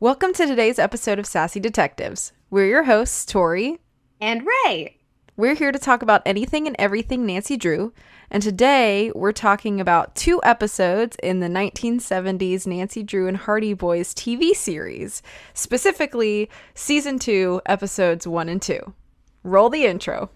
Welcome to today's episode of Sassy Detectives. We're your hosts, Tori And Rae. We're here to talk about anything and everything Nancy Drew, and today we're talking about 2 episodes in the 1970s Nancy Drew and Hardy Boys TV series, specifically Season 2, Episodes 1 and 2. Roll the intro.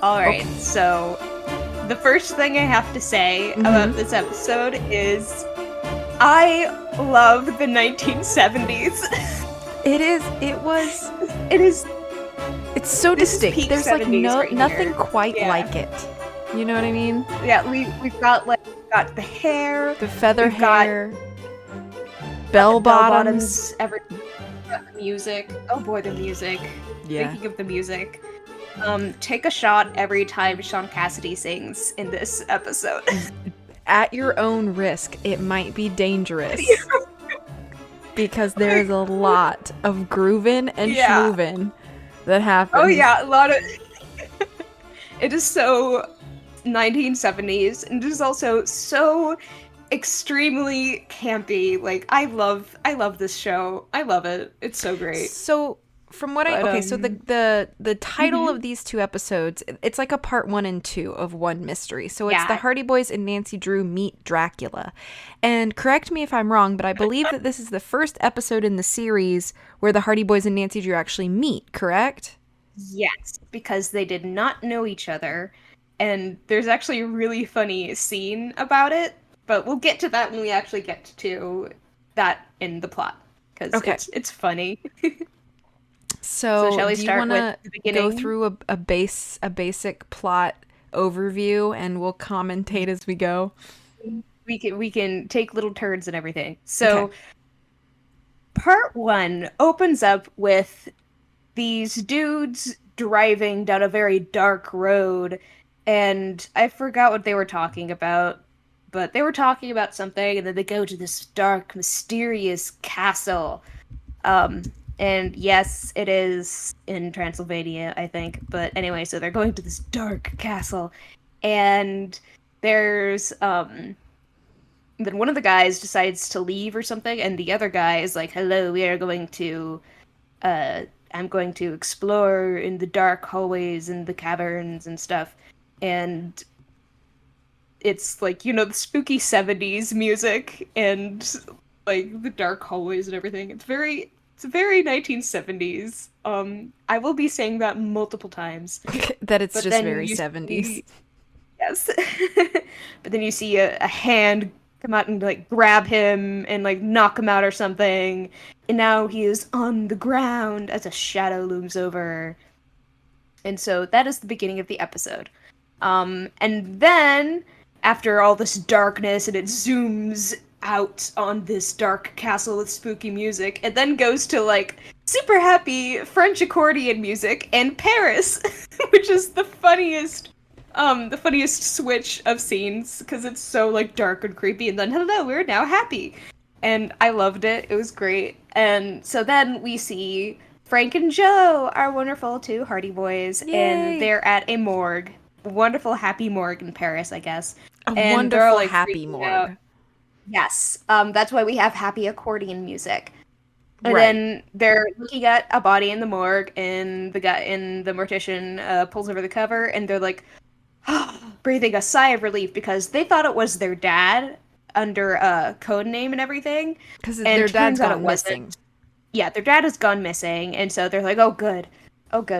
All right, so the first thing I have to say about this episode is I love the 1970s. It's so distinct. There's like nothing here. quite like it. You know what I mean? Yeah, we've got the hair, the feather hair, bell bottoms, everything. The music. Oh boy, the music. Yeah. Thinking of the music. Take a shot every time Sean Cassidy sings in this episode. At your own risk, it might be dangerous. Because there's a lot of groovin' and schmoovin' that happens. Oh yeah, a lot of... It is so 1970s, and it is also so extremely campy. Like, I love this show. I love it. It's so great. So... From what so the title of these 2 episodes, it's like a part 1 and 2 of one mystery. So it's the Hardy Boys and Nancy Drew meet Dracula. And correct me if I'm wrong, but I believe that this is the first episode in the series where the Hardy Boys and Nancy Drew actually meet, correct? Yes, because they did not know each other. And there's actually a really funny scene about it, but we'll get to that when we actually get to that in the plot. Because it's funny. So shall we start with the beginning? Go through a basic plot overview, and we'll commentate as we go? We can take little turns and everything. So, Part 1 opens up with these dudes driving down a very dark road, and I forgot what they were talking about, but they were talking about something, and then they go to this dark, mysterious castle. And yes, it is in Transylvania, I think. But anyway, so they're going to this dark castle. And there's, then one of the guys decides to leave or something. And the other guy is like, hello, we are going to, I'm going to explore in the dark hallways and the caverns and stuff. And it's like, the spooky 70s music and, like, the dark hallways and everything. It's very 1970s. I will be saying that multiple times. That it's just very 70s. Yes. But then you see a hand come out and, like, grab him and, like, knock him out or something. And now he is on the ground as a shadow looms over. And so that is the beginning of the episode. And then, after all this darkness and it zooms out on this dark castle with spooky music, and then goes to, like, super happy French accordion music and Paris, which is the funniest switch of scenes, because it's so, like, dark and creepy, and then hello, we're now happy. And I loved it. It was great. And so then we see Frank and Joe, our wonderful 2 Hardy Boys. Yay. And they're at a morgue. Wonderful happy morgue in Paris, I guess. And wonderful like, happy morgue. Out. Yes, that's why we have happy accordion music. And then they're looking at a body in the morgue, and the mortician pulls over the cover, and they're like, breathing a sigh of relief, because they thought it was their dad under a code name and everything. Because their dad's gone missing. Yeah, their dad has gone missing, and so they're like, oh good,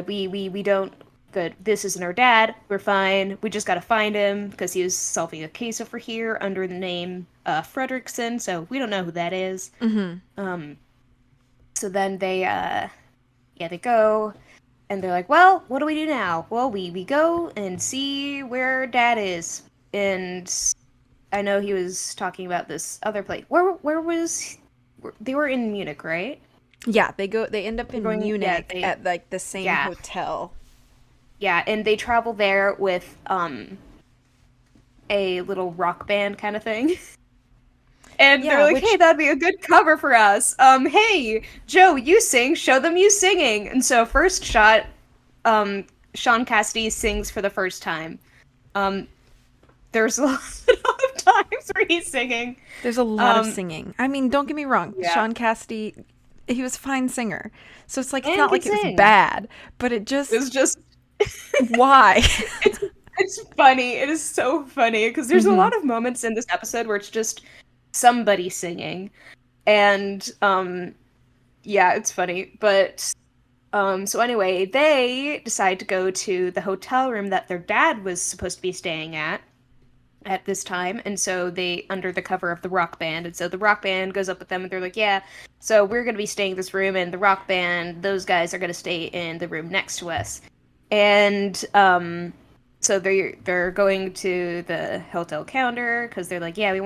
we don't. Good. This isn't our dad. We're fine. We just gotta find him because he was solving a case over here under the name Fredrickson. So we don't know who that is. Mm-hmm. So then they go, and they're like, well, what do we do now? Well, we go and see where Dad is. And I know he was talking about this other place. Where was? They were in Munich, right? Yeah, they end up in Munich at like the same hotel. Yeah, and they travel there with a little rock band kind of thing. And they're like, hey, that'd be a good cover for us. Hey, Joe, you sing. Show them you singing. And so first shot, Sean Cassidy sings for the first time. There's a lot of times where he's singing. There's a lot of singing. I mean, don't get me wrong. Yeah. Sean Cassidy, he was a fine singer. So it's like, it's not like it was bad, but it was just... Why? It's funny. It is so funny because there's a lot of moments in this episode where it's just somebody singing. And, yeah, it's funny. But, so anyway, they decide to go to the hotel room that their dad was supposed to be staying at this time. And so they, under the cover of the rock band. And so the rock band goes up with them and they're like, yeah, so we're going to be staying in this room. And the rock band, those guys are going to stay in the room next to us. And, so they're going to the hotel counter because they're like, yeah, we're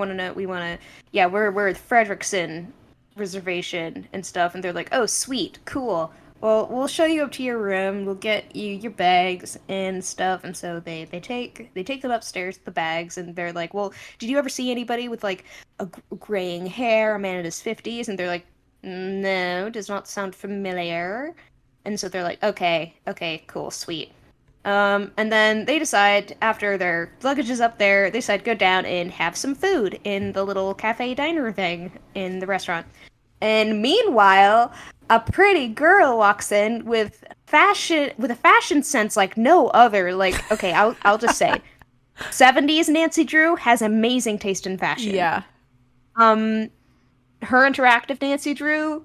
Fredrickson reservation and stuff. And they're like, oh, sweet, cool. Well, we'll show you up to your room. We'll get you your bags and stuff. And so they take them upstairs, the bags, and they're like, well, did you ever see anybody with like a graying hair, a man in his 50s? And they're like, no, does not sound familiar. And so they're like, okay, cool, sweet. And then they decide, after their luggage is up there, they decide to go down and have some food in the little cafe diner thing in the restaurant. And meanwhile, a pretty girl walks in with a fashion sense like no other. Like, okay, I'll just say, 70s Nancy Drew has amazing taste in fashion. Yeah. Her interactive Nancy Drew,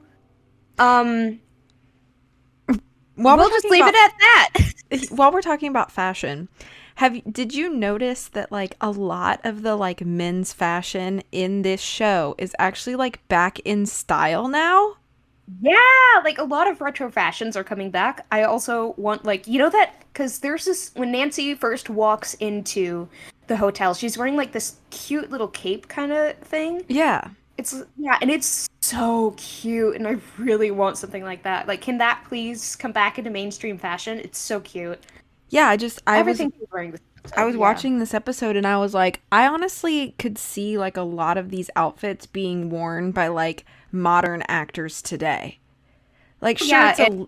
we'll just leave it at that. While we're talking about fashion, did you notice that like a lot of the like men's fashion in this show is actually like back in style now? Yeah, like a lot of retro fashions are coming back. I also want like, you know that, because there's this, when Nancy first walks into the hotel, she's wearing like this cute little cape kind of thing. Yeah. And it's so cute, and I really want something like that. Like, can that please come back into mainstream fashion? It's so cute. Yeah, I was watching this episode, and I was like, I honestly could see like a lot of these outfits being worn by like modern actors today. Like, sure, it's a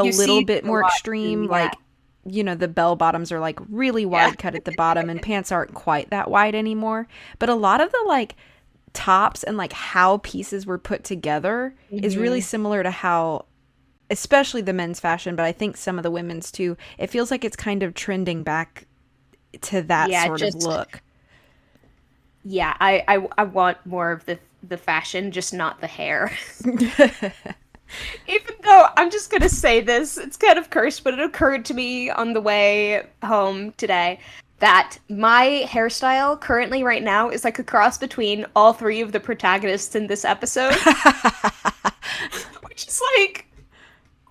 little bit more extreme. Like, you know, the bell bottoms are like really wide cut at the bottom, and pants aren't quite that wide anymore. But a lot of the like tops and like how pieces were put together is really similar to how, especially the men's fashion, but I think some of the women's too, it feels like it's kind of trending back to that sort of look. Yeah, I want more of the fashion, just not the hair. Even though, I'm just gonna say this, it's kind of cursed, but it occurred to me on the way home today that my hairstyle currently right now is like a cross between all three of the protagonists in this episode. Which is like,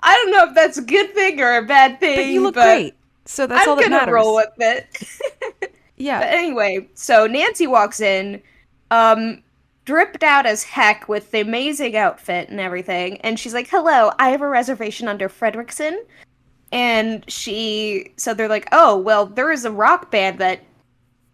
I don't know if that's a good thing or a bad thing. But you look great. So that's all that matters. I'm gonna roll with it. Yeah. But anyway, so Nancy walks in, dripped out as heck with the amazing outfit and everything. And she's like, hello, I have a reservation under Fredrickson. And so they're like, oh, well, there is a rock band that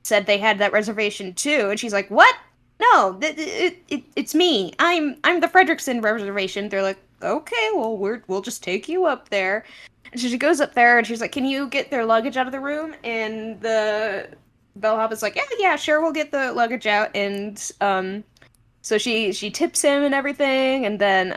said they had that reservation too. And she's like, what? No, it's me. I'm the Fredrickson reservation. They're like, okay, well, we'll just take you up there. And so she goes up there and she's like, can you get their luggage out of the room? And the bellhop is like, yeah, sure, we'll get the luggage out. And so she tips him and everything, and then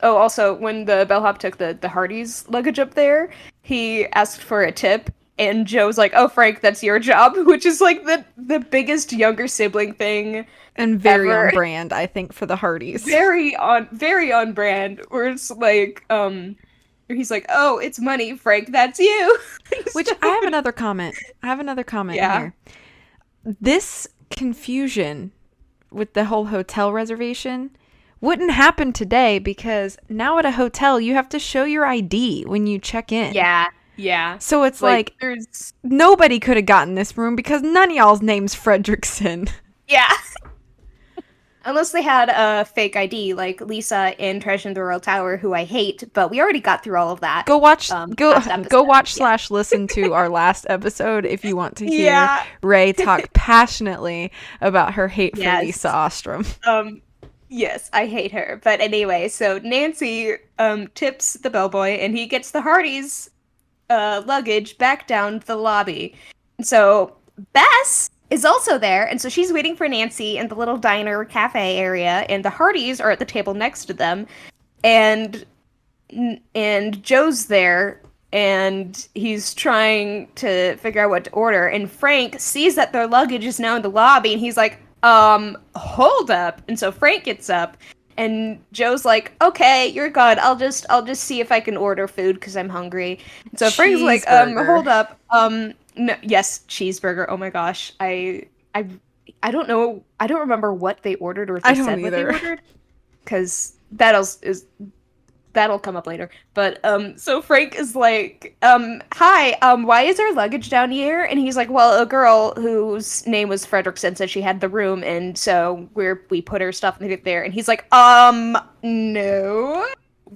also when the bellhop took the Hardy's luggage up there, he asked for a tip, and Joe's like, "Oh, Frank, that's your job," which is like the biggest younger sibling thing, and very ever. On brand, I think, for the Hardys. Very on brand. Where it's like, he's like, "Oh, it's money, Frank, that's you." Which I have another comment. Here. This confusion with the whole hotel reservation wouldn't happen today, because now at a hotel you have to show your ID when you check in. Yeah. So it's like nobody could have gotten this room because none of y'all's name's Fredrickson. Yeah. Unless they had a fake ID, like Lisa in Treasure in the Royal Tower, who I hate, but we already got through all of that. Go watch, last episode. go watch / listen to our last episode if you want to hear Yeah. Rae talk passionately about her hate for Lisa Ostrom. Yes, I hate her. But anyway, so Nancy tips the bellboy, and he gets the Hardys' luggage back down to the lobby. So Bess is also there, and so she's waiting for Nancy in the little diner cafe area, and the Hardys are at the table next to them, and Joe's there, and he's trying to figure out what to order, and Frank sees that their luggage is now in the lobby, and he's like, hold up. And so Frank gets up, and Joe's like, okay, you're good. I'll just see if I can order food because I'm hungry. And so Frank's like, hold up. No, yes, cheeseburger. Oh my gosh. I don't know. I don't remember what they ordered or if they said what they ordered. Because that'll come up later. But so Frank is like, hi, why is our luggage down here? And he's like, well, a girl whose name was Fredrickson said she had the room, and so we put her stuff there. And he's like, no,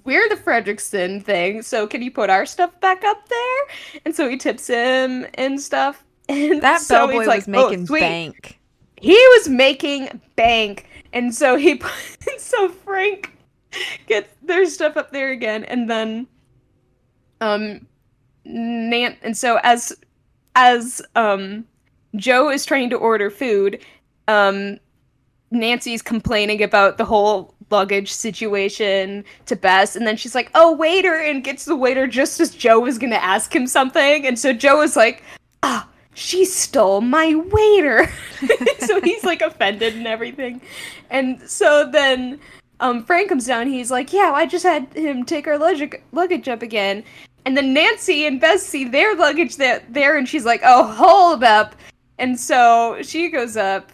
we're the Fredrickson thing, so can you put our stuff back up there? And so he tips him and stuff. And that so bellboy was making bank. He was making bank. And so so Frank gets their stuff up there again, and then and so as Joe is trying to order food, Nancy's complaining about the whole luggage situation to Bess, and then she's like, oh, waiter, and gets the waiter just as Joe was gonna ask him something, and so Joe is like, she stole my waiter. So he's like offended and everything. And so then Frank comes down, he's like, yeah, I just had him take our luggage up again. And then Nancy and Bess see their luggage there, and she's like, oh, hold up. And so she goes up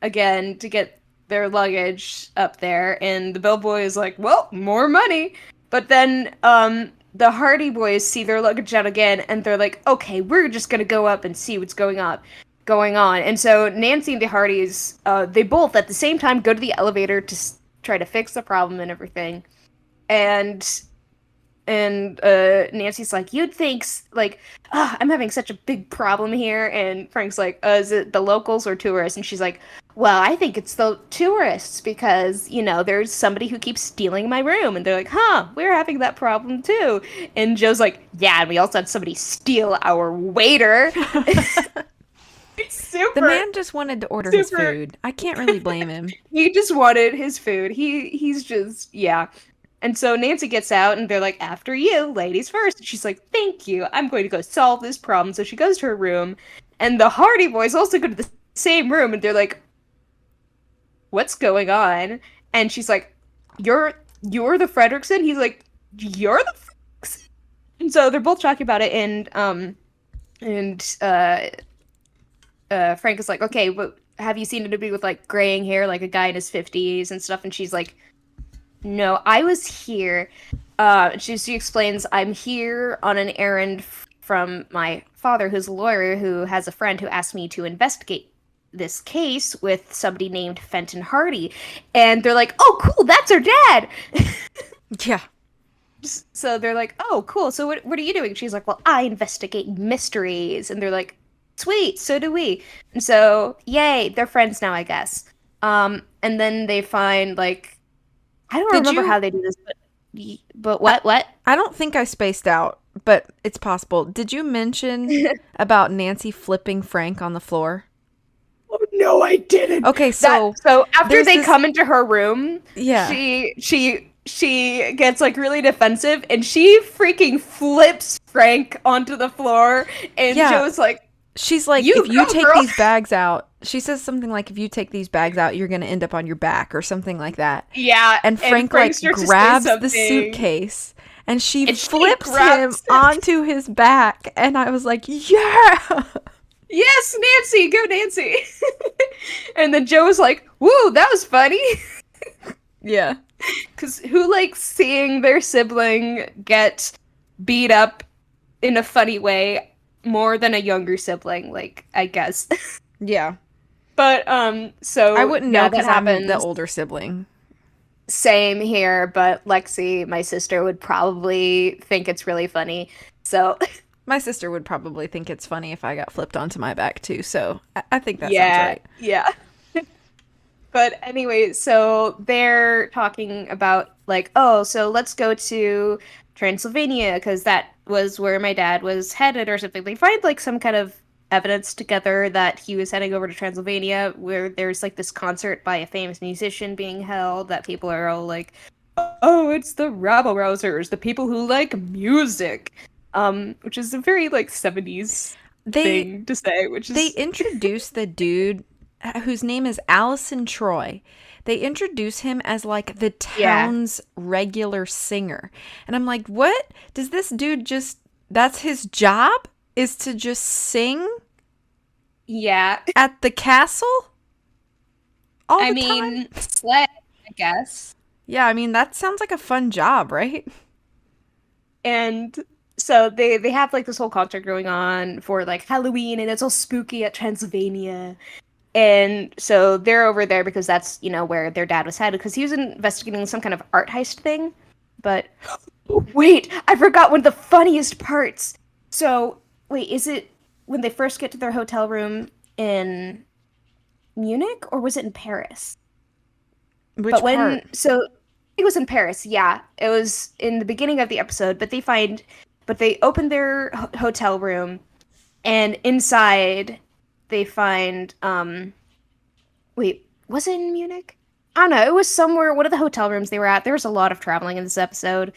again to get their luggage up there, and the bellboy is like, well, more money. But then the Hardy boys see their luggage out again, and they're like, okay, we're just gonna go up and see what's going on. And so Nancy and the Hardys, they both at the same time go to the elevator to try to fix the problem and everything. And Nancy's like, you'd think, like, I'm having such a big problem here. And Frank's like, is it the locals or tourists? And she's like, well, I think it's the tourists because, there's somebody who keeps stealing my room. And they're like, we're having that problem too. And Joe's like, yeah, and we also had somebody steal our waiter. The man just wanted to order his food. I can't really blame him. He just wanted his food. He's just, yeah. And so Nancy gets out, and they're like, after you, ladies first. And she's like, thank you. I'm going to go solve this problem. So she goes to her room, and the Hardy boys also go to the same room, and they're like, what's going on? And she's like, you're the Fredrickson? He's like, you're the Fredrickson? And so they're both talking about it, and Frank is like, okay, but have you seen anybody with, like, graying hair, like a guy in his 50s and stuff? And she's like, no, I was here. She explains, I'm here on an errand from my father, who's a lawyer, who has a friend who asked me to investigate this case with somebody named Fenton Hardy. And they're like, oh, cool, that's our dad! Yeah. So they're like, oh, cool, so what are you doing? She's like, well, I investigate mysteries. And they're like, sweet, so do we. And so, yay, they're friends now, I guess. And then they find, like, I don't remember how they do this, but what? I don't think I spaced out, but it's possible. Did you mention about Nancy flipping Frank on the floor? Oh, no, I didn't. Okay, so after they come into her room, yeah, she gets, like, really defensive, and she freaking flips Frank onto the floor, and Joe's like, she's like, if you take these bags out, she says something like, if you take these bags out, you're going to end up on your back or something like that. Yeah. And Frank like grabs the suitcase and she flips him onto his back. And I was like, yeah. Yes, Nancy, go Nancy. And then Joe was like, woo, that was funny. Yeah. Because who likes seeing their sibling get beat up in a funny way more than a younger sibling, like, I guess. Yeah. But so I wouldn't know that because I'm happens. the older sibling. Same here, but Lexi, my sister, would probably think it's really funny. So My sister would probably think it's funny if I got flipped onto my back too. So I think that sounds right. Yeah. But anyway, so they're talking about like, oh, so let's go to Transylvania because that was where my dad was headed or something. They find like some kind of evidence together that he was heading over to Transylvania where there's like this concert by a famous musician being held that people are all like, oh, it's the rabble rousers, the people who like music. Which is a very like 70s thing to say, which is they introduce the dude whose name is Allison Troy. They introduce him as like the town's regular singer. And I'm like, what? Does this dude just, that's his job? Is to just sing? Yeah. At the castle? I mean, slay, I guess. Yeah, I mean, that sounds like a fun job, right? And so they have like this whole concert going on for like Halloween, and it's all spooky at Transylvania. And so they're over there because that's, you know, where their dad was headed because he was investigating some kind of art heist thing. But wait, I forgot one of the funniest parts. So wait, is it when they first get to their hotel room in Munich or was it in Paris? Which part? So it was in Paris. Yeah, it was in the beginning of the episode. But they open their hotel room, and inside they find wait, was it in Munich? I don't know. It was somewhere, one of the hotel rooms they were at. There was a lot of traveling in this episode.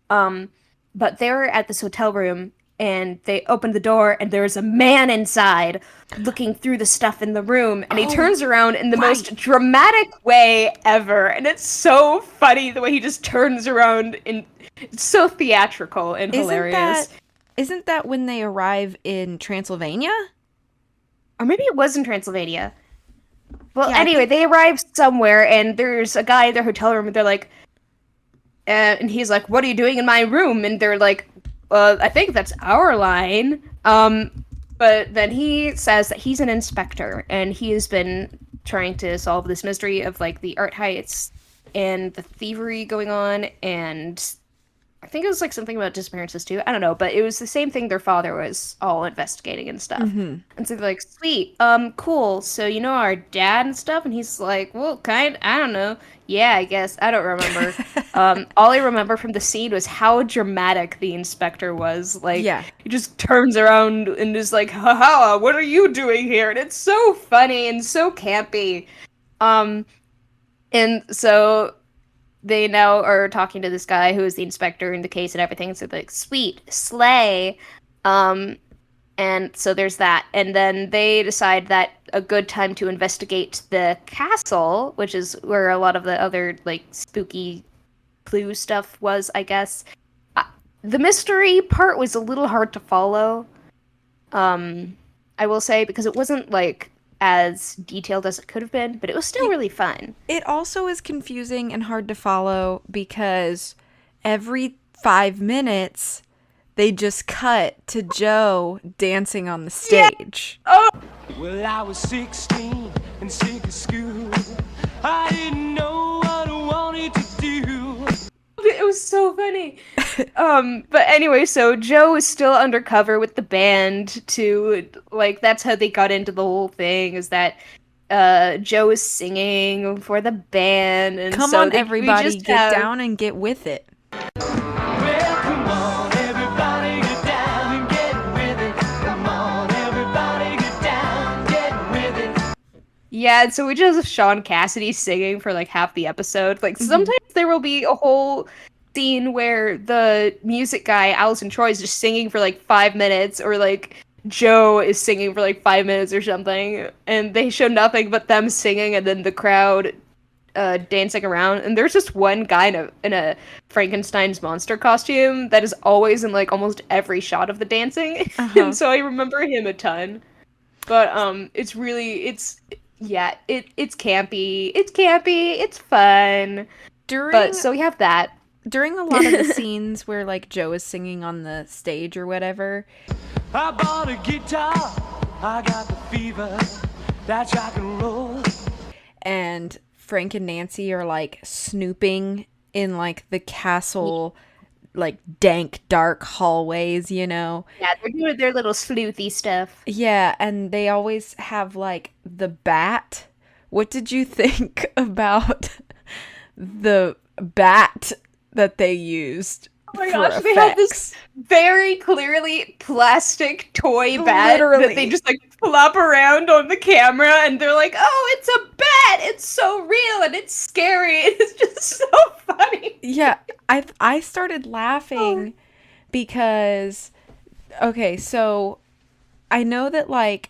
But they were at this hotel room and they opened the door and there was a man inside looking through the stuff in the room, and he turns around in the most dramatic way ever. And it's so funny the way he just turns around, and it's so theatrical and hilarious. Isn't that when they arrive in Transylvania? Or maybe it was in Transylvania. Well, yeah, anyway, they arrive somewhere, and there's a guy in their hotel room, and they're like, and he's like, what are you doing in my room? And they're like, I think that's our line. But then he says that he's an inspector, and he has been trying to solve this mystery of, like, the art heists and the thievery going on, and I think it was like something about disappearances too. I don't know, but it was the same thing their father was all investigating and stuff. Mm-hmm. And so they're like, sweet, cool. So you know our dad and stuff? And he's like, well, I don't know. Yeah, I guess. I don't remember. All I remember from the scene was how dramatic the inspector was. Like, he just turns around and is like, haha, what are you doing here? And it's so funny and so campy. And so they now are talking to this guy who is the inspector in the case and everything. So they're like, sweet, slay. And so there's that. And then they decide that a good time to investigate the castle, which is where a lot of the other, like, spooky clue stuff was, I guess. The mystery part was a little hard to follow, I will say, because it wasn't, like, as detailed as it could have been, but it was still really fun. It also is confusing and hard to follow because every 5 minutes they just cut to Joe dancing on the stage. Yeah. Oh. Well, I was 16 and sick of school. I didn't know what I wanted to do. It was so funny. But anyway, so Joe is still undercover with the band to, like, that's how they got into the whole thing, is that Joe is singing for the band. And Come on, everybody, get down and get with it. Well, come on, everybody, get down and get with it. Come on, everybody, get down, get with it. Yeah, and so we just have Sean Cassidy singing for, like, half the episode. Like, sometimes there will be a whole scene where the music guy, Allison Troy, is just singing for, like, 5 minutes, or, like, Joe is singing for, like, 5 minutes or something, and they show nothing but them singing and then the crowd dancing around. And there's just one guy in a Frankenstein's monster costume that is always in, like, almost every shot of the dancing. And so I remember him a ton. But it's really, it's campy. It's campy. It's fun. But so we have that. During a lot of the scenes where, like, Joe is singing on the stage or whatever, I bought a guitar. I got the fever. That's rock and roll. And Frank and Nancy are like snooping in like the castle, like dank, dark hallways, you know? Yeah, they're doing their little sleuthy stuff. Yeah, and they always have like the bat. What did you think about the bat that they used? Oh my for gosh, they have this effects? very clearly plastic toy bat Literally. that they just like flop around on the camera, and they're like, "Oh, it's a bat! It's so real and it's scary. It's just so funny." Yeah, I started laughing because okay, so I know that like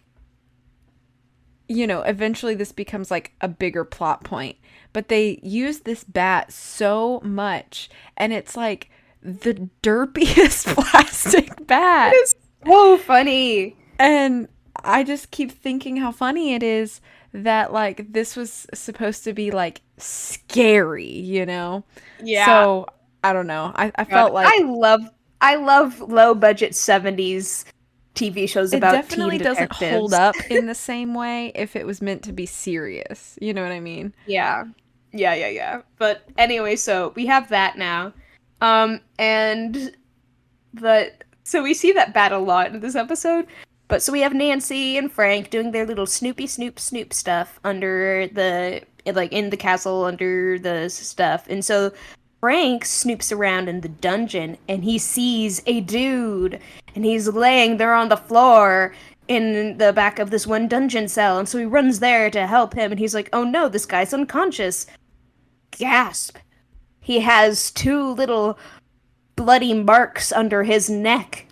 eventually this becomes like a bigger plot point, but they use this bat so much and it's like the derpiest plastic bat. It's so funny. And I just keep thinking how funny it is that like this was supposed to be like scary, you know? Yeah. So I don't know. I felt like I love low budget 70s TV shows it about definitely teen doesn't detectives. hold up in the same way if it was meant to be serious. You know what I mean? Yeah. Yeah. But anyway, so we have that now. And so we see that bat a lot in this episode. But so we have Nancy and Frank doing their little snoopy snoop stuff under in the castle under the stuff. And so Frank snoops around in the dungeon and he sees a dude and he's laying there on the floor in the back of this one dungeon cell. And so he runs there to help him and he's like, "Oh no, this guy's unconscious." Gasp. He has 2 little bloody marks under his neck.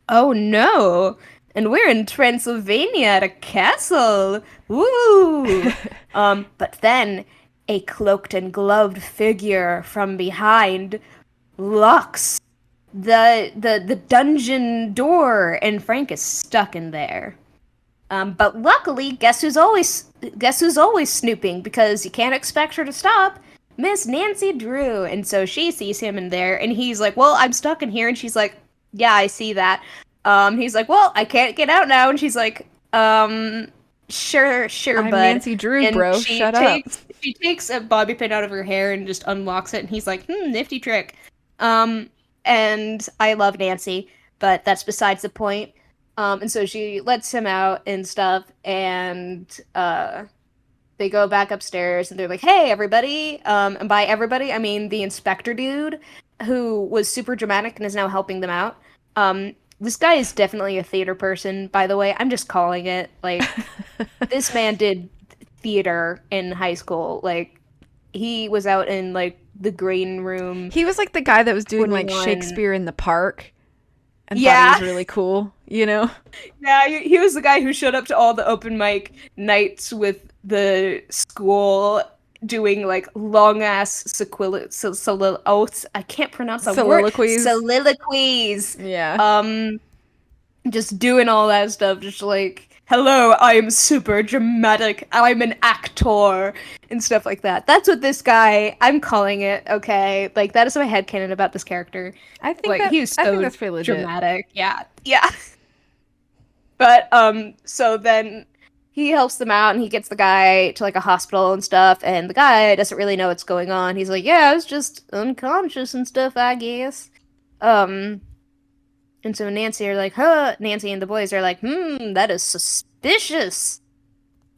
Oh no. And we're in Transylvania at a castle. Woo! But then a cloaked and gloved figure from behind locks the dungeon door, and Frank is stuck in there. But luckily, guess who's always snooping, because you can't expect her to stop? Miss Nancy Drew. And so she sees him in there, and he's like, "Well, I'm stuck in here," and she's like, "Yeah, I see that." He's like, "Well, I can't get out now," and she's like, sure, I'm bud." Nancy Drew, And bro. Shut up. She takes a bobby pin out of her hair and just unlocks it, and he's like, "Nifty trick." And I love Nancy, but that's besides the point. And so she lets him out and stuff, and they go back upstairs, and they're like, "Hey, everybody!" And by everybody, I mean the inspector dude, who was super dramatic and is now helping them out. This guy is definitely a theater person, by the way. I'm just calling it. Like, this man did theater in high school. Like, he was out in, like, the green room. He was like the guy that was doing like 21. Shakespeare in the Park and thought Yeah. he was really cool, you know? Yeah, he was the guy who showed up to all the open mic nights with the school doing like long ass I can't pronounce that word. Soliloquies. Soliloquies. Yeah. Just doing all that stuff, just like, "Hello, I am super dramatic. I'm an actor," and stuff like that. That's what this guy, I'm calling it, okay? Like, that is my headcanon about this character. I think Like, he's so I think that's pretty legit. dramatic. Yeah. But so then he helps them out and he gets the guy to like a hospital and stuff, and the guy doesn't really know what's going on. He's like, "Yeah, I was just unconscious and stuff, I guess." And so Nancy and the boys are like, "That is suspicious."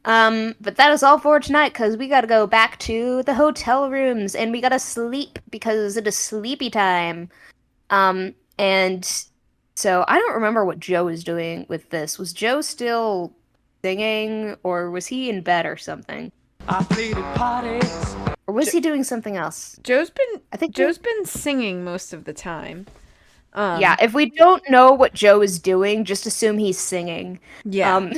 But that is all for tonight, because we gotta go back to the hotel rooms and we gotta sleep because it is sleepy time. And so I don't remember what Joe was doing with this. Was Joe still singing, or was he in bed or something? I played at parties. Or was he doing something else? Joe's been singing most of the time. Yeah, if we don't know what Joe is doing, just assume he's singing. Yeah.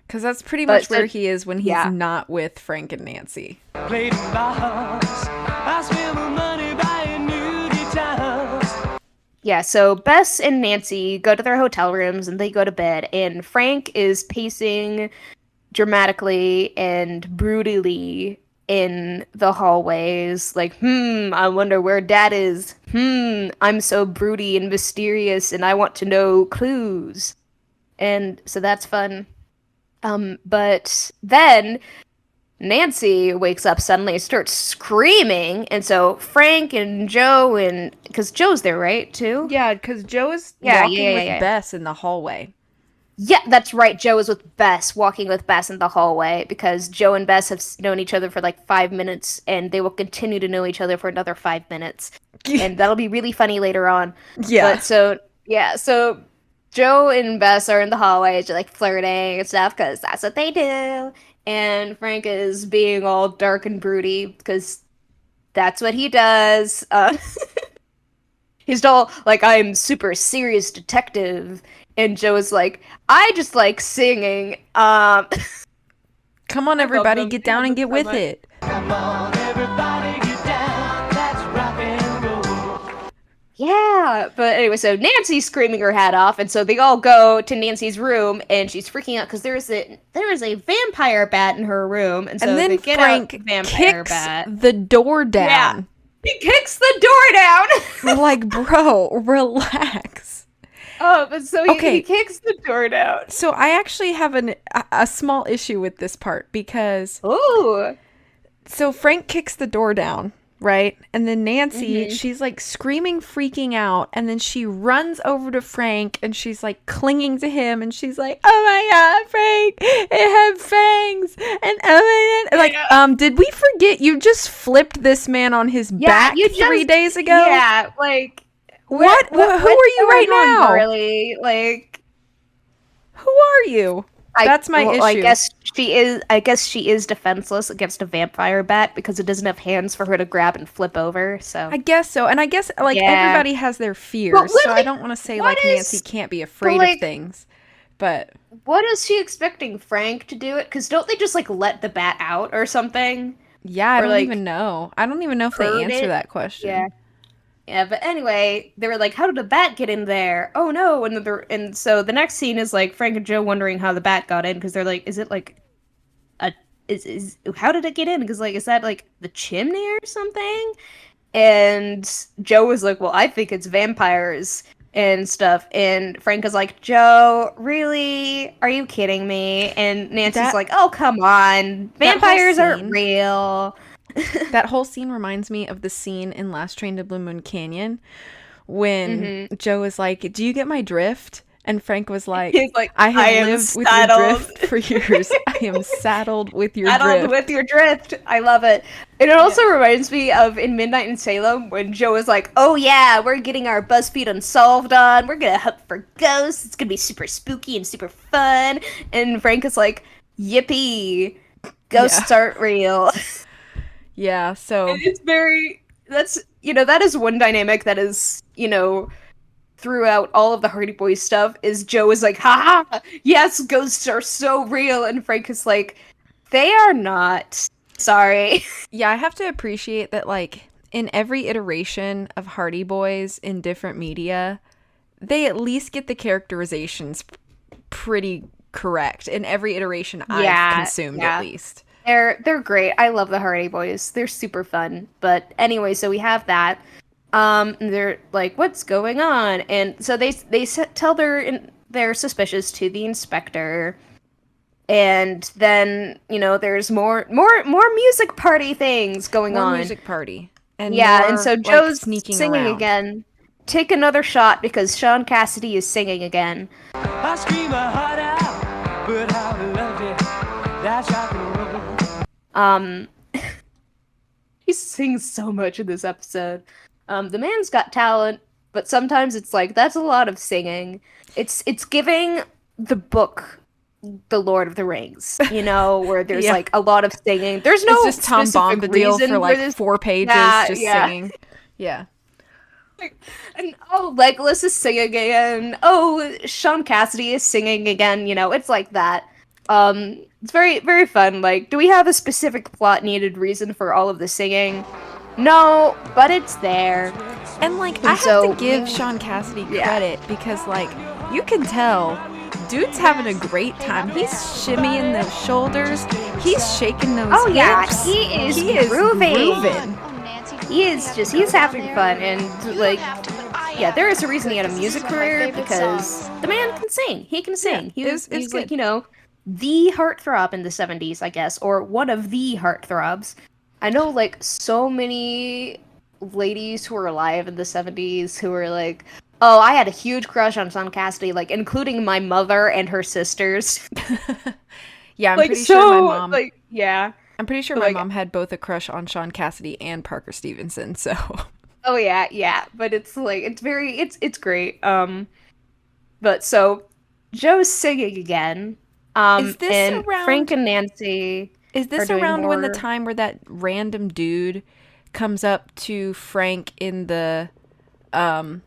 Because that's pretty But much so- where he is when he's yeah. not with Frank and Nancy. Played in bars. I spent my money buying new guitars. Yeah, so Bess and Nancy go to their hotel rooms and they go to bed, and Frank is pacing dramatically and brutally in the hallways, like, I wonder where Dad is. I'm so broody and mysterious and I want to know clues. And so that's fun. But then Nancy wakes up suddenly, starts screaming, and so Frank and Joe, and because Joe's there, right, too? Yeah, because Joe is Yeah, walking with yeah. Bess in the hallway. Yeah, that's right. Joe is with Bess, walking with Bess in the hallway, because Joe and Bess have known each other for like 5 minutes, and they will continue to know each other for another 5 minutes. And that'll be really funny later on. Yeah. But so Joe and Bess are in the hallway, just like flirting and stuff, because that's what they do. And Frank is being all dark and broody, because that's what he does. He's all like, I'm super serious detective. And Joe is like, I just like singing. Come on, everybody, them. get down and get with it. Come on, everybody, get down. Let's rock and roll. Yeah, but anyway, so Nancy's screaming her hat off, and so they all go to Nancy's room, and she's freaking out because there is a vampire bat in her room, and so And then they get Frank out the vampire kicks bat. the door down. He kicks the door down. We're like, bro, relax. Oh, but so he Okay. kicks the door down. So I actually have a small issue with this part because Ooh. so Frank kicks the door down, right? And then Nancy, she's like screaming, freaking out, and then she runs over to Frank and she's like clinging to him and she's like, "Oh my god, Frank, it had fangs." And oh my god, like did we forget you just flipped this man on his back you 3 days ago? Yeah, like What? Who are you right now? Really, like, Who are you? That's my issue. I guess she is defenseless against a vampire bat because it doesn't have hands for her to grab and flip over. So I guess so. And I guess like Yeah. everybody has their fears. So I don't want to say like Nancy can't be afraid of things. But what is she expecting Frank to do it? Because don't they just like let the bat out or something? yeah, I Or, don't like, even know. I don't even know if they herd answer it? that question. Yeah. Yeah, but anyway, they were like, "How did the bat get in there? Oh no!" And so the next scene is like Frank and Joe wondering how the bat got in because they're like, "Is it like is how did it get in? Because like is that like the chimney or something?" And Joe was like, "Well, I think it's vampires and stuff." And Frank is like, "Joe, really? Are you kidding me?" And Nancy's like, "Oh, come on, that whole vampires aren't scene- real." That whole scene reminds me of the scene in Last Train to Blue Moon Canyon when Joe is like, "Do you get my drift?" And Frank was like, He's like, I have am lived with saddled." your drift for years. I am saddled with your Saddled drift. with your drift. I love it. And it also reminds me of in Midnight in Salem when Joe is like, "Oh yeah, we're getting our BuzzFeed Unsolved on. We're gonna hunt for ghosts. It's gonna be super spooky and super fun." And Frank is like, "Yippee! Ghosts aren't real." Yeah, so And it's very that is one dynamic that is, throughout all of the Hardy Boys stuff is Joe is like, "Ha ha! Yes, ghosts are so real," and Frank is like, "They are not. Sorry." yeah, I have to appreciate that, like, in every iteration of Hardy Boys in different media, they at least get the characterizations pretty correct in every iteration I've consumed, at least. They're great. I love the Hardy Boys. They're super fun. But anyway, so we have that. And they're like, "What's going on?" And so they tell they're suspicious to the inspector. And then, there's more music party things going on. More music party. And And so Joe's sneaking singing around. again. Take another shot because Sean Cassidy is singing again. I scream my heart out, but how I love it. That's rock and roll. He sings so much in this episode. The man's got talent, but sometimes it's like that's a lot of singing. It's giving the book The Lord of the Rings, where there's like a lot of singing. There's no it's just Tom specific Bombadil reason for like this. 4 pages just singing. Yeah. And Legolas is singing again. Oh, Sean Cassidy is singing again. It's like that. It's very, very fun. Like, do we have a specific plot needed reason for all of the singing? No, but it's there. And like, I have to give Sean Cassidy credit because like, you can tell dude's having a great time. He's shimmying those shoulders. He's shaking those hips. Yeah, he is grooving. Grooving. He's having fun. And like, there is a reason he had a music career because the man can sing. He can sing. Yeah, He's like, the heartthrob in the 70s, I guess, or one of the heartthrobs. I know, like, so many ladies who were alive in the 70s who were like, oh, I had a huge crush on Sean Cassidy, like, including my mother and her sisters. Yeah, I'm Like, pretty sure my so, mom. like, yeah. I'm pretty sure But, my like, mom had both a crush on Sean Cassidy and Parker Stevenson. So oh yeah, yeah. But it's like it's great. But so Joe's singing again. is this And Frank around? and Nancy Is are this doing around when the more. time where that random dude comes up to Frank um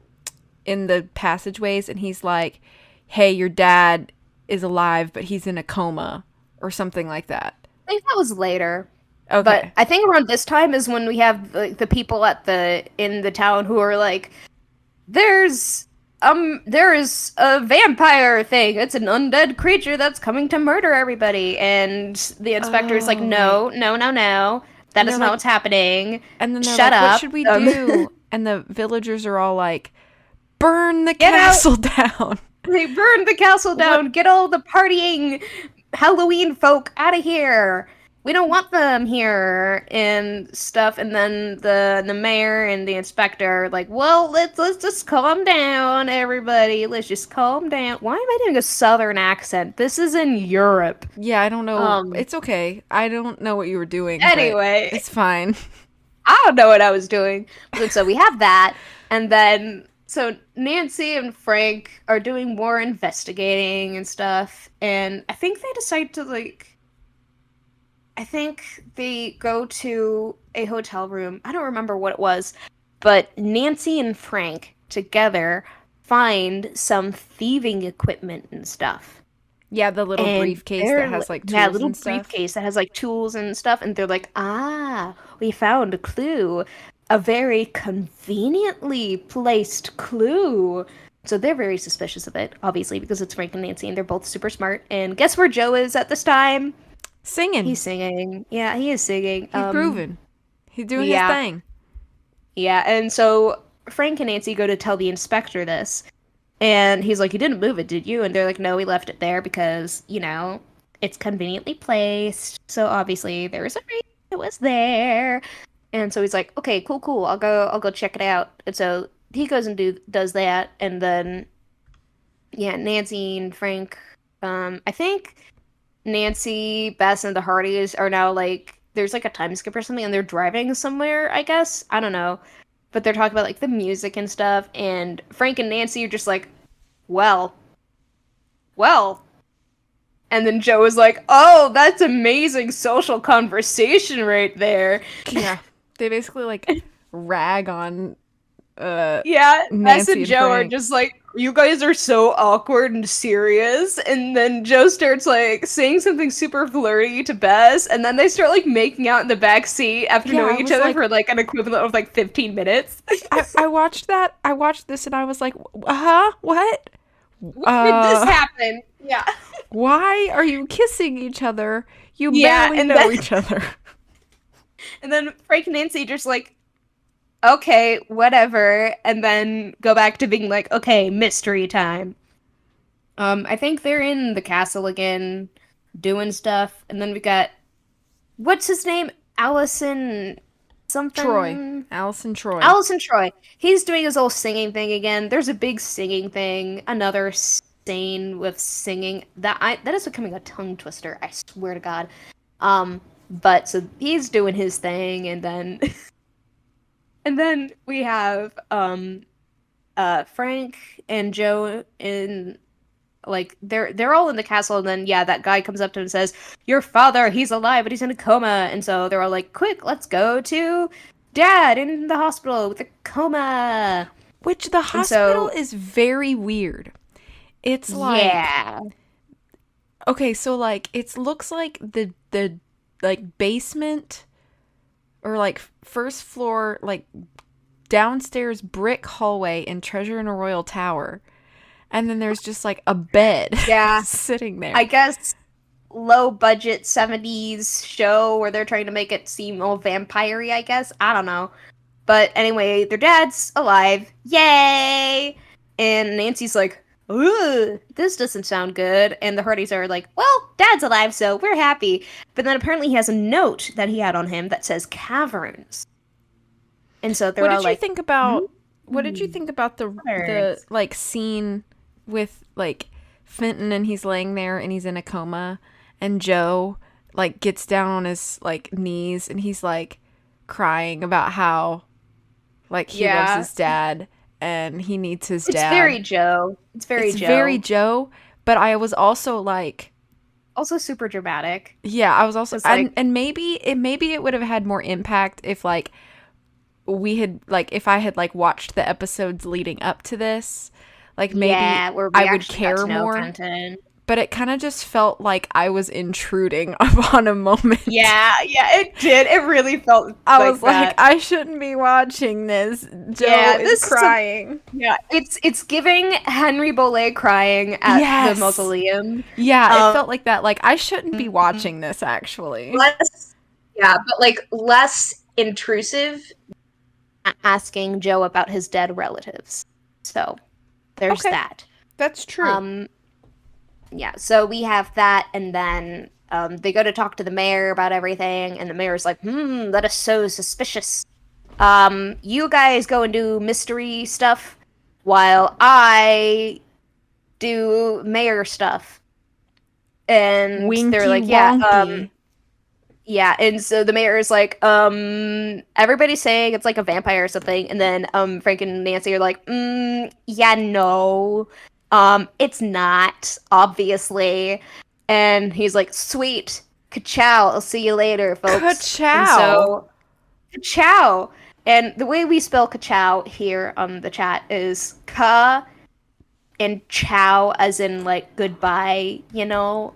in the passageways and he's like, "Hey, your dad is alive, but he's in a coma," or something like that? I think that was later. But Okay. I think around this time is when we have the people in the town who are like, there is a vampire thing. It's an undead creature that's coming to murder everybody. And the inspector is like, Oh, right. no, no, no, no. That And is they're not like, what's happening. and then they're Shut like, "What up. should we do?" And the villagers are all like, "Burn the Get out. castle down." They burned the castle down. What? Get all the partying Halloween folk out of here. We don't want them here and stuff. And then the mayor and the inspector are like, well, let's just calm down, everybody. Let's just calm down. Why am I doing a southern accent? This is in Europe. Yeah, I don't know. Um. It's okay. I don't know what you were doing, but Anyway, it's fine. I don't know what I was doing. But so we have that, and then so Nancy and Frank are doing more investigating and stuff, and I think they decide to like. I think they go to a hotel room. I don't remember what it was, but Nancy and Frank together find some thieving equipment and stuff. Yeah, the little And briefcase that has like that tools little and stuff. briefcase that has like tools and stuff, and they're like, we found a clue. A very conveniently placed clue. So they're very suspicious of it, obviously, because it's Frank and Nancy, and they're both super smart. And guess where Joe is at this time? Singing. He's singing. Yeah, he is singing. He's grooving. He's doing his Yeah. thing. Yeah, and so Frank and Nancy go to tell the inspector this. And he's like, you didn't move it, did you? And they're like, no, we left it there because, it's conveniently placed. So obviously there was a reason it was there. And so he's like, okay, cool. I'll go check it out. And so he goes and does that. And then, yeah, Nancy and Frank, I think Nancy, Bess, and the Hardys are now like, there's like a time skip or something, and they're driving somewhere, I guess. I don't know. But they're talking about like the music and stuff, and Frank and Nancy are just like, well. And then Joe is like, oh, that's amazing social conversation right there. Yeah. They basically like rag on Yeah, Bess Nancy and and Joe are Frank. just like, you guys are so awkward and serious. And then Joe starts like saying something super flirty to Bess, and then they start like making out in the back seat after Yeah, I knowing each was other like- for like an equivalent of like 15 minutes. I watched that. I watched this and I was like, huh? What? When did this happen? Yeah. Why are you kissing each other? You Yeah, barely and know then- each other. And then Frank and Nancy just like, okay, whatever, and then go back to being like, okay, mystery time. I think they're in the castle again, doing stuff, and then we got, what's his name? Allison something? Troy. Allison Troy. Allison Troy. He's doing his whole singing thing again. There's a big singing thing. Another scene with singing. That is becoming a tongue twister, I swear to God. But so he's doing his thing, and then and then we have Frank and Joe in like they're all in the castle, and then yeah, that guy comes up to him and says, your father, he's alive, but he's in a coma. And so they're all like, quick, let's go to Dad in the hospital with a coma. Which the hospital is very weird. It's like, yeah. okay, so like it looks like the like basement or like first floor, like downstairs brick hallway in Treasure in a Royal Tower. And then there's just like a bed Yeah. sitting there. I guess low budget 70s show where they're trying to make it seem all vampire-y, I guess. I don't know. But anyway, their dad's alive. Yay! And Nancy's like, ooh, this doesn't sound good. And the Hardys are like, well, Dad's alive, so we're happy. But then apparently he has a note that he had on him that says caverns. And so they're all like, what did you think about the like scene with like Fenton, and he's laying there and he's in a coma, and Joe like gets down on his like knees and he's like crying about how like he loves his dad and he needs his dad. It's very Joe. It's very Joe, but I was also like also super dramatic. Yeah, I was also like, and maybe it would have had more impact if like we had like if I had like watched the episodes leading up to this, like maybe I would care more. Fenton. But it kind of just felt like I was intruding upon a moment. Yeah, it did. It really felt. I was like, I shouldn't be watching this. Joe is crying. It's giving Henry Bollé crying at the mausoleum. Yeah, it felt like that. Like I shouldn't be watching this actually. But like less intrusive. Asking Joe about his dead relatives. So there's that. That's true. Yeah, so we have that, and then they go to talk to the mayor about everything, and the mayor's like, that is so suspicious. You guys go and do mystery stuff while I do mayor stuff. And Winky they're like, yeah, and so the mayor is like, everybody's saying it's like a vampire or something, and then Frank and Nancy are like, yeah, no, it's not, obviously. And he's like, sweet, ka-chow, I'll see you later, folks. Ka-chow. And so, ka-chow. And the way we spell ka-chow here on the chat is ka and chow as in like goodbye, you know?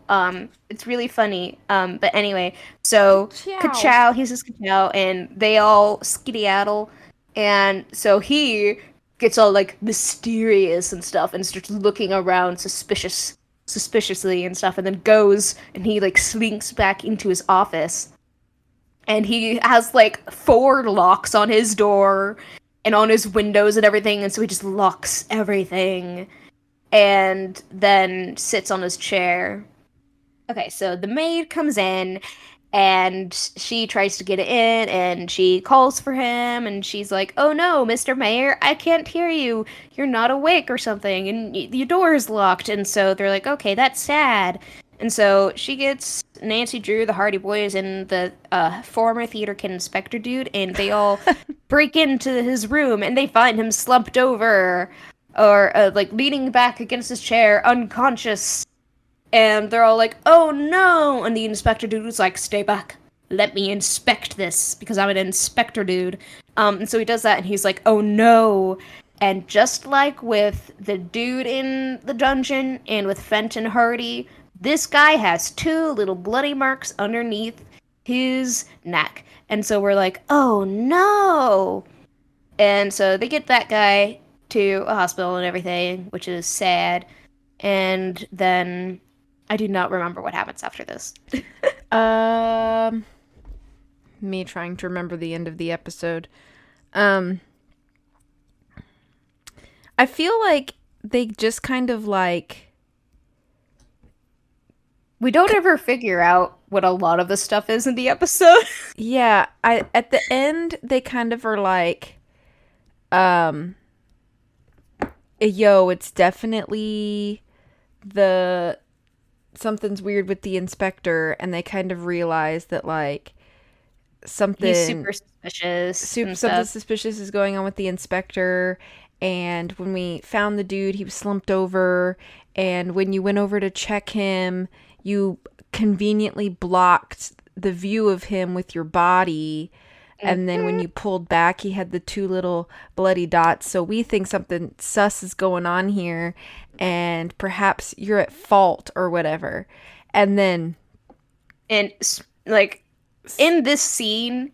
It's really funny. But anyway, so ka-chow, he says ka-chow, and they all skitty-addle. And so he gets all like mysterious and stuff and starts looking around suspiciously and stuff, and then goes and he like slinks back into his office. And he has like 4 locks on his door and on his windows and everything, and so he just locks everything. And then sits on his chair. Okay, so the maid comes in, and she tries to get in, and she calls for him, and she's like, oh no, Mr. Mayor, I can't hear you. You're not awake or something, and your door is locked. And so they're like, okay, that's sad. And so she gets Nancy Drew, the Hardy Boys, and the former theater kid inspector dude, and they all break into his room, and they find him slumped over, or like leaning back against his chair, unconscious. And they're all like, oh no! And the inspector dude was like, stay back, let me inspect this, because I'm an inspector dude. And so he does that, and he's like, oh no! And just like with the dude in the dungeon, and with Fenton Hardy, this guy has 2 little bloody marks underneath his neck. And so we're like, oh no! And so they get that guy to a hospital and everything, which is sad. And then I do not remember what happens after this. Me trying to remember the end of the episode. I feel like they just kind of like... We don't ever figure out what a lot of the stuff is in the episode. Yeah, at the end, they kind of are like... yo, it's definitely something's weird with the inspector, and they kind of realize that like he's super suspicious. Something suspicious is going on with the inspector. And when we found the dude, he was slumped over, and when you went over to check him, you conveniently blocked the view of him with your body. And then when you pulled back, he had the 2 little bloody dots. So we think something sus is going on here, and perhaps you're at fault or whatever. And then... And, like, in this scene,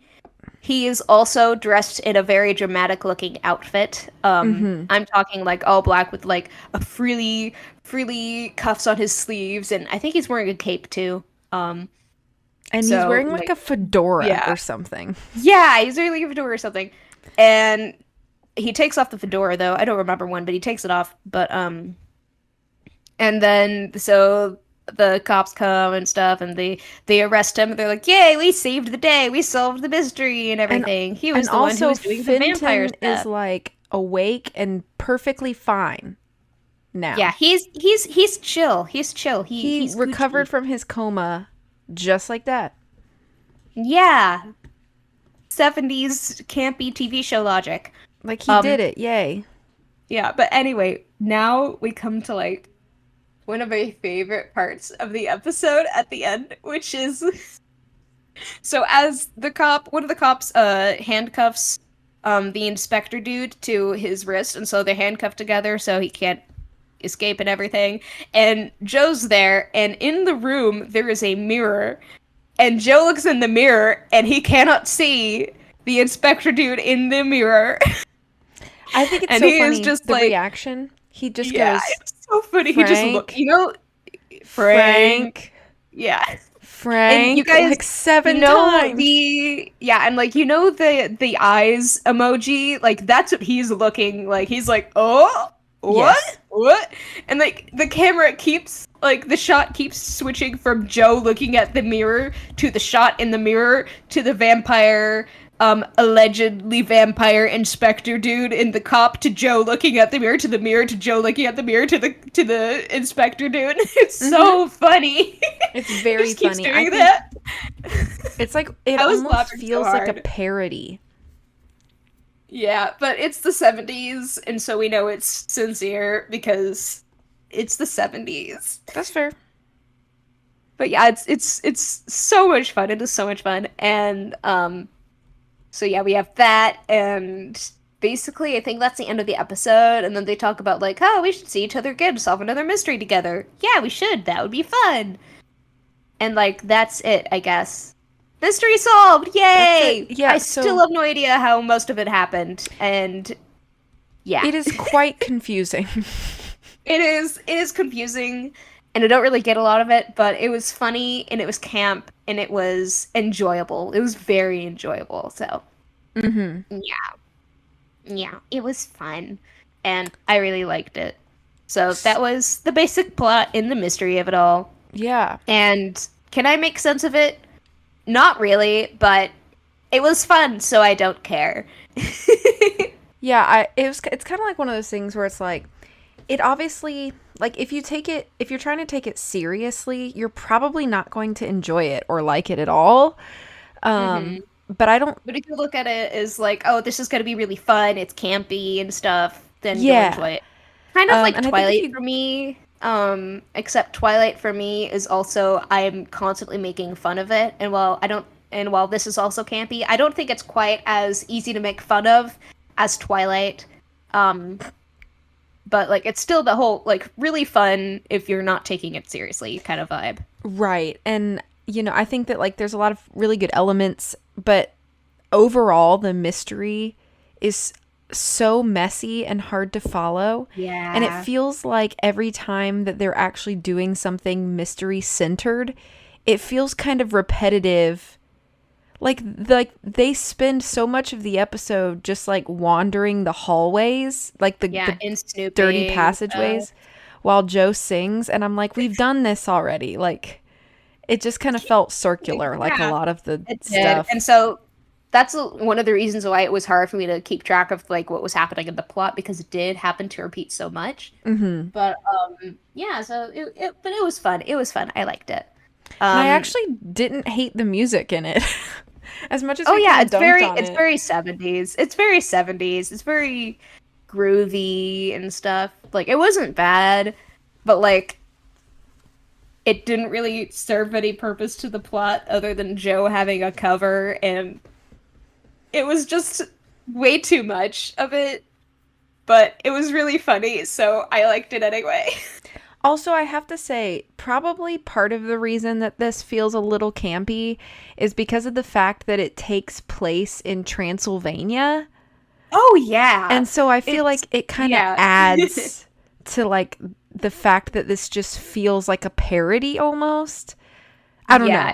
he is also dressed in a very dramatic-looking outfit. I'm talking, like, all black with, like, a frilly cuffs on his sleeves. And I think he's wearing a cape, too. And he's wearing like a fedora or something. Yeah, he's wearing like a fedora or something. And he takes off the fedora, though. I don't remember when, but he takes it off. But And then so the cops come and stuff, and they arrest him. They're like, "Yay, we saved the day. We solved the mystery and everything." He was and the one who also was doing the vampire Fenton is stuff. like awake and perfectly fine now. Yeah, he's chill. He's chill. He's recovered Gucci. from his coma just like that. Yeah. 70s campy TV show logic. Like he did it. Yay. Yeah, but anyway, now we come to like one of my favorite parts of the episode at the end, which is so as one of the cops handcuffs the inspector dude to his wrist, and so they're handcuffed together so he can't escape and everything. And Joe's there, and in the room there is a mirror. And Joe looks in the mirror, and he cannot see the inspector dude in the mirror. I think it's and so he funny. Is just the like, reaction. He just yeah, goes, it's so funny. Frank, he just look, Frank. Yeah. Frank. And you guys like 7 times. And like the eyes emoji, like that's what he's looking like. He's like, oh, what? Yes. What? And like the camera keeps the shot keeps switching from Joe looking at the mirror to the shot in the mirror to the vampire allegedly vampire inspector dude in the cop to Joe looking at the mirror to the mirror to Joe looking at the mirror to the inspector dude. It's so funny. It's very funny. Doing that. It's like it almost feels like a parody. Yeah, but it's the 70s, and so we know it's sincere because it's the 70s. That's fair. But yeah, it's so much fun. It is so much fun. And so yeah, we have that, and basically I think that's the end of the episode, and then they talk about like, oh, we should see each other again, solve another mystery together. Yeah, we should. That would be fun. And like that's it, I guess. Mystery solved! Yay! Yeah, I still have no idea how most of it happened, and yeah. It is quite confusing. It is confusing, and I don't really get a lot of it, but it was funny, and it was camp, and it was enjoyable. It was very enjoyable, so. Yeah, it was fun, and I really liked it. So that was the basic plot in the mystery of it all. Yeah. And can I make sense of it? Not really, but it was fun, so I don't care. Yeah, it's kind of like one of those things where it's like, it obviously, like if you're trying to take it seriously, you're probably not going to enjoy it or like it at all. But I don't. But if you look at it as like, oh, this is gonna be really fun, it's campy and stuff, then you'll enjoy it. Kind of like Twilight for me. Except Twilight for me is also I'm constantly making fun of it, and while this is also campy, I don't think it's quite as easy to make fun of as Twilight. But like it's still the whole like really fun if you're not taking it seriously kind of vibe. Right. And I think that like there's a lot of really good elements, but overall the mystery is so messy and hard to follow. Yeah. And it feels like every time that they're actually doing something mystery centered, it feels kind of repetitive. Like they spend so much of the episode just like wandering the hallways, like the dirty passageways while Joe sings, and I'm like, we've done this already. Like it just kind of felt circular, like a lot of the stuff. And so that's one of the reasons why it was hard for me to keep track of like what was happening in the plot, because it did happen to repeat so much. But yeah, so it was fun. It was fun. I liked it. And I actually didn't hate the music in it as much as it's very 70s. It's very 70s. It's very groovy and stuff. Like it wasn't bad, but like it didn't really serve any purpose to the plot other than Joe having a cover, and it was just way too much of it, but it was really funny, so I liked it anyway. Also, I have to say, probably part of the reason that this feels a little campy is because of the fact that it takes place in Transylvania. Oh, yeah. And so I feel like it kind of adds to like the fact that this just feels like a parody almost. I don't know.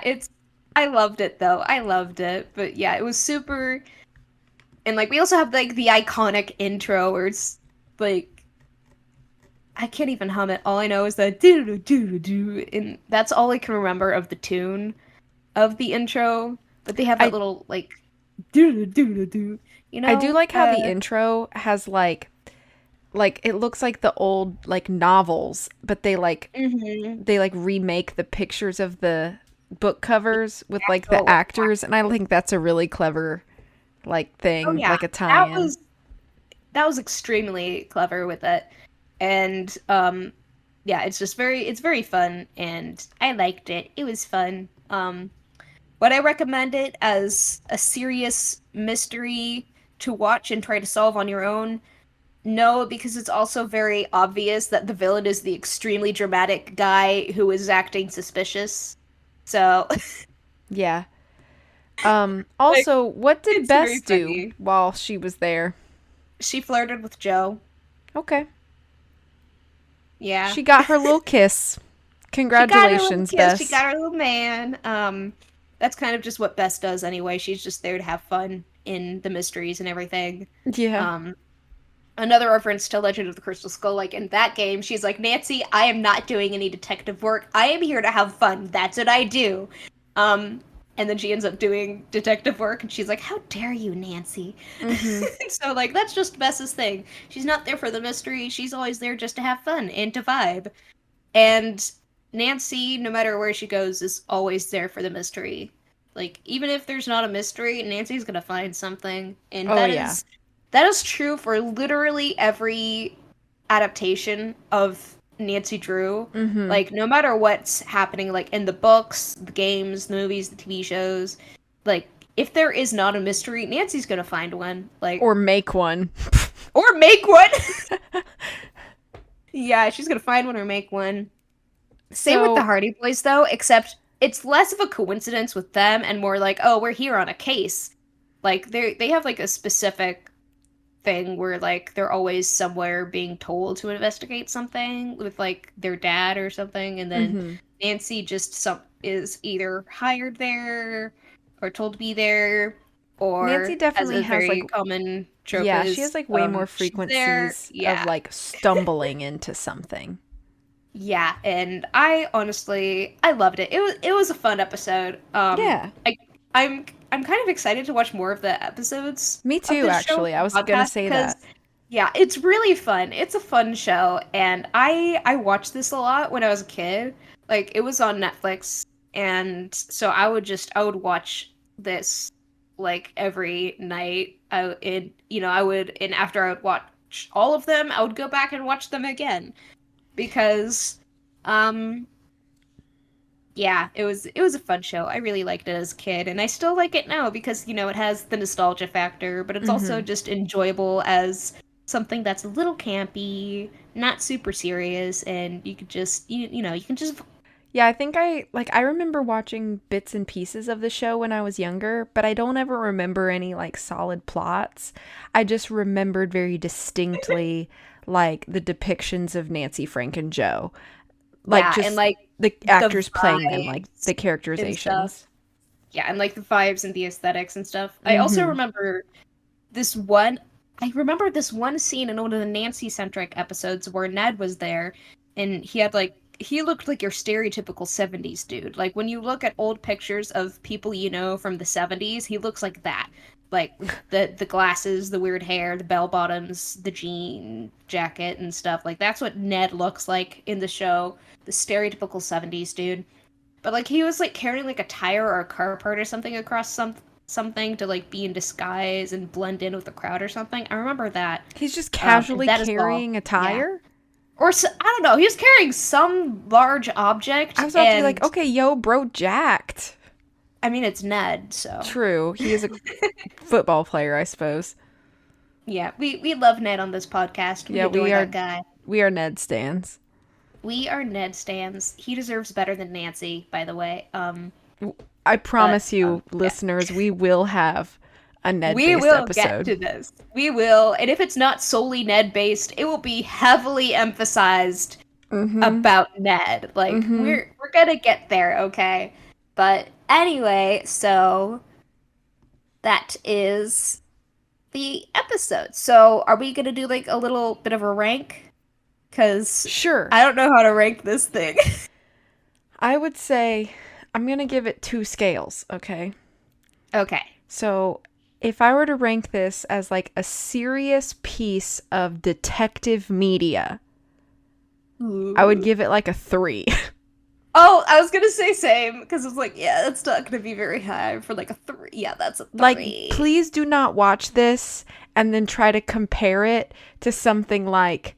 I loved it though. I loved it. But yeah, it was super. And like we also have like the iconic intro where it's like I can't even hum it. All I know is that do do do, and that's all I can remember of the tune of the intro. But they have that little like do do do do. You know, I do like how the intro has like it looks like the old like novels, but they like remake the pictures of the book covers with like the actors, and I think that's a really clever like thing, like a tie-in. That was extremely clever with it. And yeah, it's very fun, and I liked it. It was fun. Would I recommend it as a serious mystery to watch and try to solve on your own? No, because it's also very obvious that the villain is the extremely dramatic guy who is acting suspicious. So Yeah. Also, what did it's very Bess do funny. while she was there? She flirted with Joe. Okay. Yeah. She got her little kiss. Congratulations, Bess. She got her little man. That's kind of just what Bess does anyway. She's just there to have fun in the mysteries and everything. Yeah. Another reference to Legend of the Crystal Skull, like in that game, she's like, Nancy, I am not doing any detective work. I am here to have fun. That's what I do. And then she ends up doing detective work, and she's like, how dare you, Nancy? So, like, that's just Bess's thing. She's not there for the mystery. She's always there just to have fun and to vibe. And Nancy, no matter where she goes, is always there for the mystery. Like, even if there's not a mystery, Nancy's gonna find something. And that is true for literally every adaptation of Nancy Drew. Like, no matter what's happening, like, in the books, the games, the movies, the TV shows, like, if there is not a mystery, Nancy's gonna find one. Like, or make one. Or make one! Yeah, she's gonna find one or make one. Same with the Hardy Boys, though, except it's less of a coincidence with them and more like, oh, we're here on a case. Like, they have, like, a specific thing where, like, they're always somewhere being told to investigate something with, like, their dad or something, and then Nancy just is either hired there or told to be there, or Nancy definitely has very like common trope. Yeah, she has like way more frequencies of like stumbling into something. Yeah, and I honestly loved it. It was a fun episode. Yeah. I'm kind of excited to watch more of the episodes. Me too, actually. I was gonna say that. Yeah, it's really fun. It's a fun show, and I watched this a lot when I was a kid. Like, it was on Netflix, and so I would watch this like every night. And after I would watch all of them, I would go back and watch them again because yeah, it was a fun show. I really liked it as a kid, and I still like it now because, it has the nostalgia factor, but it's also just enjoyable as something that's a little campy, not super serious, and you could just you can just Yeah, I think I remember watching bits and pieces of the show when I was younger, but I don't ever remember any like solid plots. I just remembered very distinctly like the depictions of Nancy, Frank, and Joe. Like just and like the actors playing them, like the characterizations. Yeah, and like the vibes and the aesthetics and stuff. I also remember this one scene in one of the Nancy centric episodes where Ned was there, and he looked like your stereotypical 70s dude. Like, when you look at old pictures of people from the 70s, he looks like that. Like, the glasses, the weird hair, the bell bottoms, the jean jacket and stuff. Like, that's what Ned looks like in the show. The stereotypical 70s dude. But, like, he was, like, carrying, like, a tire or a car part or something across something to, like, be in disguise and blend in with the crowd or something. I remember that. He's just casually carrying a tire? Yeah. Or, I don't know, he was carrying some large object. I was about to be like, okay, yo, bro, jacked. I mean, it's Ned, so. True. He is a football player, I suppose. Yeah, we love Ned on this podcast. We adore that guy. We are Ned stans. We are Ned stans. He deserves better than Nancy, by the way. I promise you, listeners, we will have a Ned-based episode. We will get to this. We will. And if it's not solely Ned-based, it will be heavily emphasized about Ned. Like, we're gonna get there, okay? But anyway, so that is the episode. So are we gonna do, like, a little bit of a rank? because Sure. I don't know how to rank this thing. I would say I'm going to give it 2 scales, okay? Okay. So if I were to rank this as like a serious piece of detective media, I would give it like a 3. Oh, I was gonna say same, because it's like, yeah, that's not gonna be very high for like a 3. Yeah, that's a 3. Like, please do not watch this and then try to compare it to something like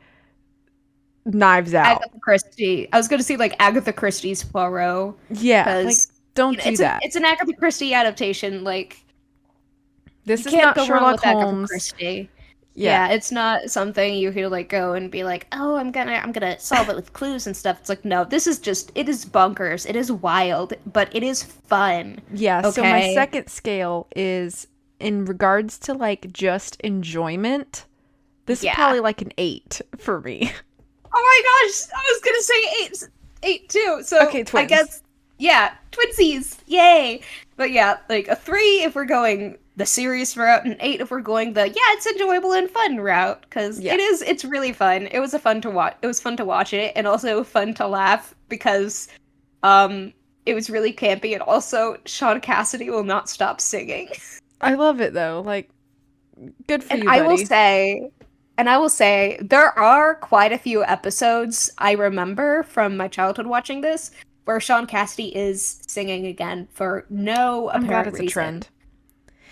Knives Out. Agatha Christie. I was gonna say like Agatha Christie's Poirot. Yeah, like, don't do that. It's an Agatha Christie adaptation. Like, This you is can't not go wrong Sherlock with Agatha Holmes. Christie. Yeah. Yeah, it's not something you could like go and be like, oh, I'm gonna solve it with clues and stuff. It's like, no, this is just, it is bonkers. It is wild, but it is fun. Yeah, so my Okay? second scale is in regards to like just enjoyment. This is Yeah. probably like an 8 for me. Oh my gosh, I was gonna say 8 too. So Okay, I twins. guess, yeah, twinsies, yay! But yeah, like a 3 if we're going the serious route, and 8 if we're going the it's enjoyable and fun route, because Yeah. it's really fun. It was fun to watch. It was fun to watch it, and also fun to laugh because it was really campy, and also Sean Cassidy will not stop singing. I love it though. Like, good for And you, buddy. I will say, there are quite a few episodes I remember from my childhood watching this where Sean Cassidy is singing again for no I'm apparent glad it's reason. a trend.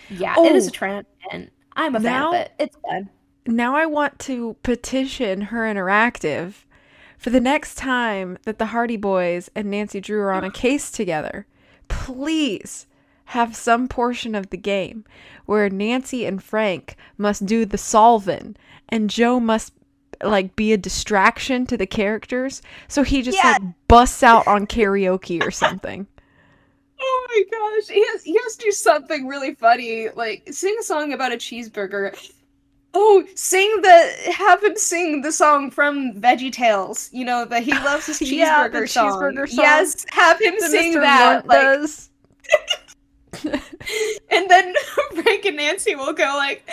Yeah, Oh, it is a trend, and I'm a fan now- of it. It's fun. Now I want to petition Her Interactive for the next time that the Hardy Boys and Nancy Drew are on a case together. Please have some portion of the game where Nancy and Frank must do the solving and Joe must like be a distraction to the characters, so he just like busts out on karaoke or something. Oh my gosh, he has to do something really funny, like sing a song about a cheeseburger. Oh, have him sing the song from VeggieTales. You know, that he loves his cheeseburger Yeah, the song. cheeseburger song Yes, have him that sing Mr. that. Blunt Like, does. and then Frank and Nancy will go like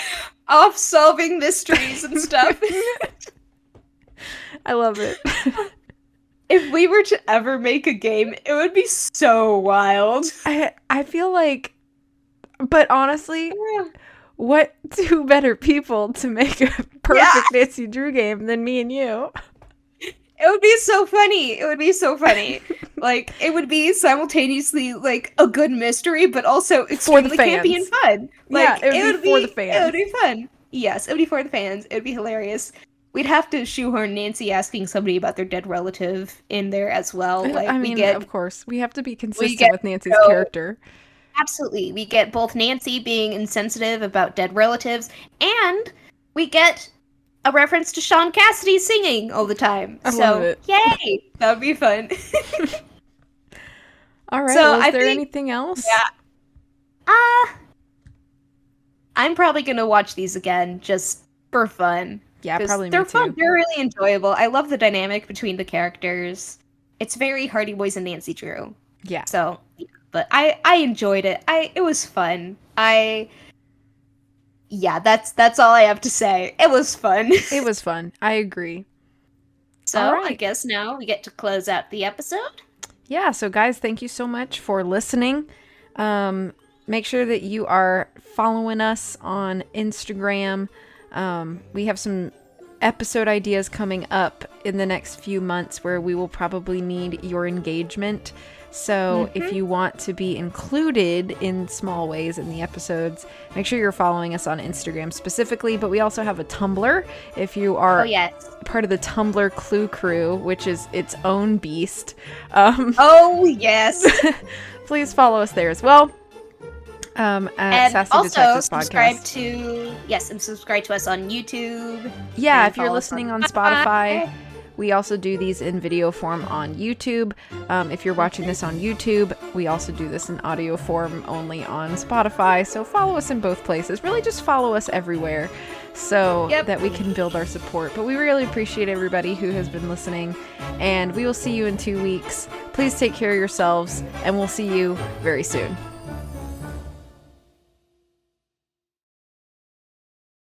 off solving mysteries and stuff. I love it. If we were to ever make a game, it would be so wild. I feel like, but honestly, what 2 better people to make a perfect Nancy Drew game than me and you? It would be so funny. It would be so funny. Like, it would be simultaneously like a good mystery, but also extremely campy and fun. Like, yeah, it would be for the fans. It would be fun. Yes, it would be for the fans. It would be hilarious. We'd have to shoehorn Nancy asking somebody about their dead relative in there as well. Like, I mean, of course, we have to be consistent get with Nancy's Joe. character. Absolutely. We get both Nancy being insensitive about dead relatives, and we get a reference to Sean Cassidy singing all the time. I love it. Yay! That would be fun. All right, So, was I there think- anything else? Yeah. I'm probably gonna watch these again just for fun. Yeah, 'Cause probably me they're too. fun. They're really enjoyable. I love the dynamic between the characters. It's very Hardy Boys and Nancy Drew. Yeah. So, yeah, but I enjoyed it. It was fun. That's all I have to say. It was fun. It was fun. I agree. So All right. I guess now we get to close out the episode. Yeah, so guys, thank you so much for listening. Make sure that you are following us on Instagram. We have some episode ideas coming up in the next few months where we will probably need your engagement. So if you want to be included in small ways in the episodes, make sure you're following us on Instagram specifically. But we also have a Tumblr if you are part of the Tumblr Clue Crew, which is its own beast. Oh yes. Please follow us there as well. At And Sassy also Detectives subscribe Podcast. and subscribe to us on YouTube. Yeah, and if you're follow us listening on Spotify, we also do these in video form on YouTube. If you're watching this on YouTube, we also do this in audio form only on Spotify. So follow us in both places. Really just follow us everywhere so that we can build our support. But we really appreciate everybody who has been listening. And we will see you in 2 weeks. Please take care of yourselves, and we'll see you very soon.